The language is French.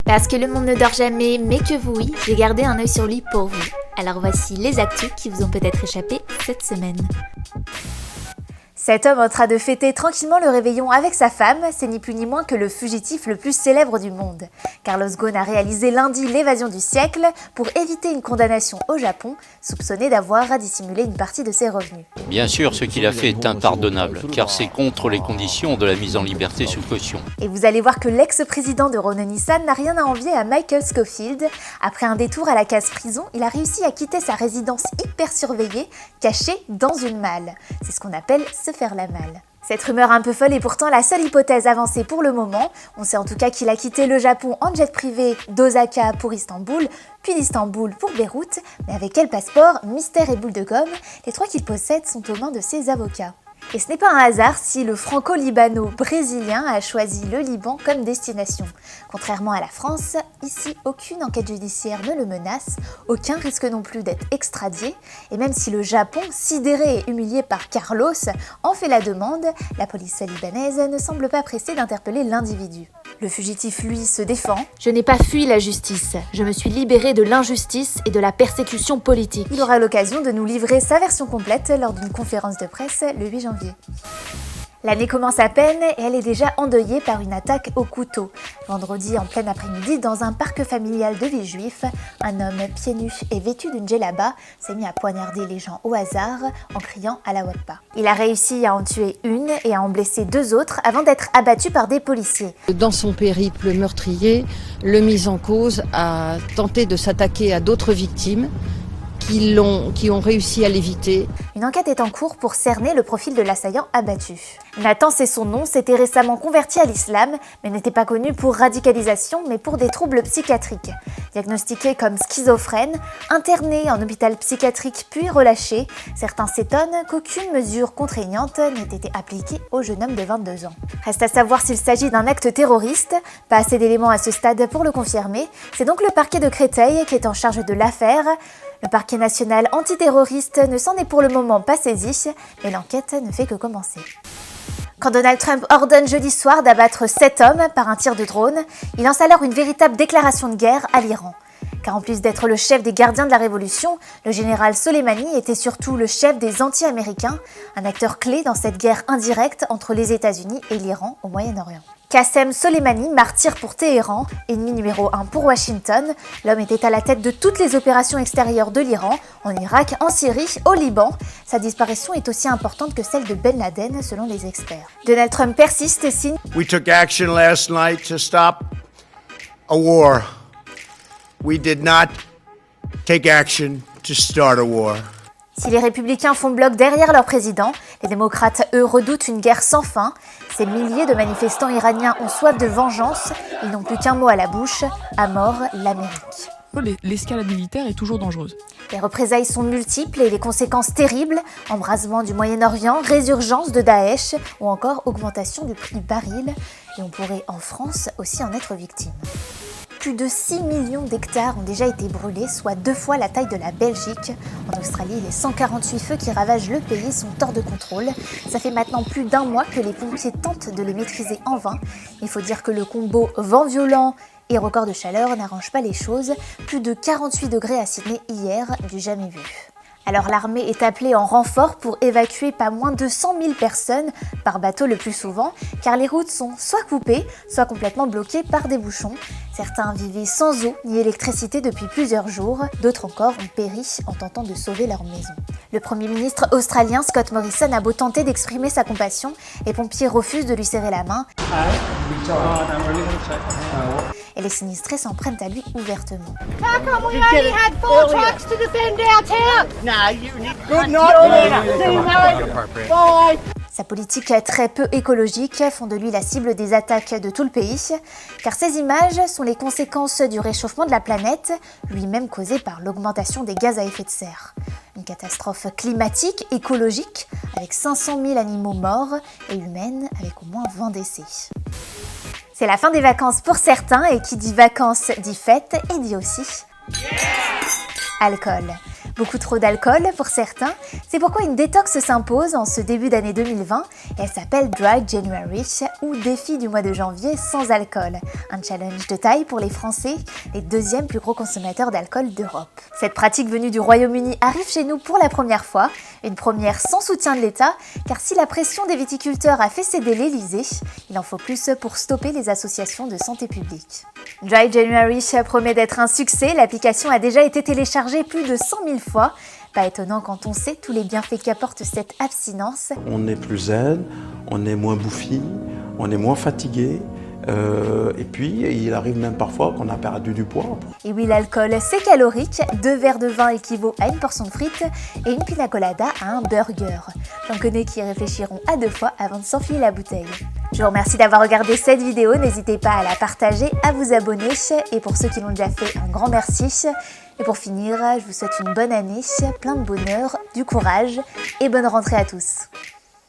Parce que le monde ne dort jamais, mais que vous oui, j'ai gardé un œil sur lui pour vous. Alors voici les actus qui vous ont peut-être échappé cette semaine. Cet homme en train de fêter tranquillement le réveillon avec sa femme, c'est ni plus ni moins que le fugitif le plus célèbre du monde. Carlos Ghosn a réalisé lundi l'évasion du siècle pour éviter une condamnation au Japon, soupçonné d'avoir dissimulé une partie de ses revenus. Bien sûr, ce qu'il a fait est impardonnable, car c'est contre les conditions de la mise en liberté sous caution. Et vous allez voir que l'ex-président de Renault-Nissan n'a rien à envier à Michael Scofield. Après un détour à la case prison, il a réussi à quitter sa résidence hyper surveillée, cachée dans une malle. C'est ce qu'on appelle se faire la malle. Cette rumeur un peu folle est pourtant la seule hypothèse avancée pour le moment. On sait en tout cas qu'il a quitté le Japon en jet privé d'Osaka pour Istanbul, puis d'Istanbul pour Beyrouth. Mais avec quel passeport, mystère et boule de gomme, les trois qu'il possède sont aux mains de ses avocats. Et ce n'est pas un hasard si le franco-libano-brésilien a choisi le Liban comme destination. Contrairement à la France, ici aucune enquête judiciaire ne le menace, aucun risque non plus d'être extradé, et même si le Japon, sidéré et humilié par Carlos, en fait la demande, la police libanaise ne semble pas pressée d'interpeller l'individu. Le fugitif, lui, se défend. « Je n'ai pas fui la justice, je me suis libéré de l'injustice et de la persécution politique. » Il aura l'occasion de nous livrer sa version complète lors d'une conférence de presse le 8 janvier. L'année commence à peine et elle est déjà endeuillée par une attaque au couteau. Vendredi, en plein après-midi, dans un parc familial de Villejuif, un homme pieds nus et vêtu d'une djellaba s'est mis à poignarder les gens au hasard en criant à la Wakba. Il a réussi à en tuer une et à en blesser deux autres avant d'être abattu par des policiers. Dans son périple meurtrier, le mis en cause a tenté de s'attaquer à d'autres victimes qui ont réussi à l'éviter. Une enquête est en cours pour cerner le profil de l'assaillant abattu. Nathan, c'est son nom, s'était récemment converti à l'islam, mais n'était pas connu pour radicalisation, mais pour des troubles psychiatriques. Diagnostiqué comme schizophrène, interné en hôpital psychiatrique puis relâché, certains s'étonnent qu'aucune mesure contraignante n'ait été appliquée au jeune homme de 22 ans. Reste à savoir s'il s'agit d'un acte terroriste, pas assez d'éléments à ce stade pour le confirmer, c'est donc le parquet de Créteil qui est en charge de l'affaire. Le parquet national antiterroriste ne s'en est pour le moment pas saisi, mais l'enquête ne fait que commencer. Quand Donald Trump ordonne jeudi soir d'abattre 7 hommes par un tir de drone, il lance alors une véritable déclaration de guerre à l'Iran. Car en plus d'être le chef des gardiens de la révolution, le général Soleimani était surtout le chef des anti-américains, un acteur clé dans cette guerre indirecte entre les États-Unis et l'Iran au Moyen-Orient. Qassem Soleimani, martyr pour Téhéran, ennemi numéro 1 pour Washington, l'homme était à la tête de toutes les opérations extérieures de l'Iran, en Irak, en Syrie, au Liban. Sa disparition est aussi importante que celle de Ben Laden, selon les experts. Donald Trump persiste et signe « We took action last night to stop a war. We did not take action to start a war. » Si les républicains font bloc derrière leur président, les démocrates, eux, redoutent une guerre sans fin. Ces milliers de manifestants iraniens ont soif de vengeance. Ils n'ont plus qu'un mot à la bouche, à mort l'Amérique. L'escalade militaire est toujours dangereuse. Les représailles sont multiples et les conséquences terribles. Embrasement du Moyen-Orient, résurgence de Daesh ou encore augmentation du prix du baril. Et on pourrait en France aussi en être victime. Plus de 6 millions d'hectares ont déjà été brûlés, soit 2 fois la taille de la Belgique. En Australie, les 148 feux qui ravagent le pays sont hors de contrôle. Ça fait maintenant plus d'1 mois que les pompiers tentent de les maîtriser en vain. Il faut dire que le combo vent violent et record de chaleur n'arrange pas les choses. Plus de 48 degrés à Sydney hier, du jamais vu. Alors l'armée est appelée en renfort pour évacuer pas moins de 100 000 personnes, par bateau le plus souvent, car les routes sont soit coupées, soit complètement bloquées par des bouchons. Certains vivaient sans eau ni électricité depuis plusieurs jours, d'autres encore ont péri en tentant de sauver leur maison. Le Premier ministre australien Scott Morrison a beau tenter d'exprimer sa compassion, les pompiers refusent de lui serrer la main. Et les sinistrés s'en prennent à lui ouvertement. Sa politique très peu écologique font de lui la cible des attaques de tout le pays, car ces images sont les conséquences du réchauffement de la planète, lui-même causé par l'augmentation des gaz à effet de serre. Une catastrophe climatique, écologique, avec 500 000 animaux morts et humaine avec au moins 20 décès. C'est la fin des vacances pour certains, et qui dit vacances dit fête et dit aussi alcool. Beaucoup trop d'alcool pour certains, c'est pourquoi une détox s'impose en ce début d'année 2020. Elle s'appelle Dry January ou défi du mois de janvier sans alcool. Un challenge de taille pour les Français, les deuxièmes plus gros consommateurs d'alcool d'Europe. Cette pratique venue du Royaume-Uni arrive chez nous pour la première fois, une première sans soutien de l'État, car si la pression des viticulteurs a fait céder l'Elysée, il en faut plus pour stopper les associations de santé publique. Dry January promet d'être un succès, l'application a déjà été téléchargée plus de 100 000 fois. Pas étonnant quand on sait tous les bienfaits qu'apporte cette abstinence. On est plus zen, on est moins bouffi, on est moins fatigué. Et puis, il arrive même parfois qu'on a perdu du poids. Et oui, l'alcool, c'est calorique. 2 verres de vin équivaut à une portion de frites et une pina colada à un burger. J'en connais qui réfléchiront à 2 fois avant de s'enfiler la bouteille. Je vous remercie d'avoir regardé cette vidéo. N'hésitez pas à la partager, à vous abonner. Et pour ceux qui l'ont déjà fait, un grand merci. Et pour finir, je vous souhaite une bonne année, plein de bonheur, du courage et bonne rentrée à tous.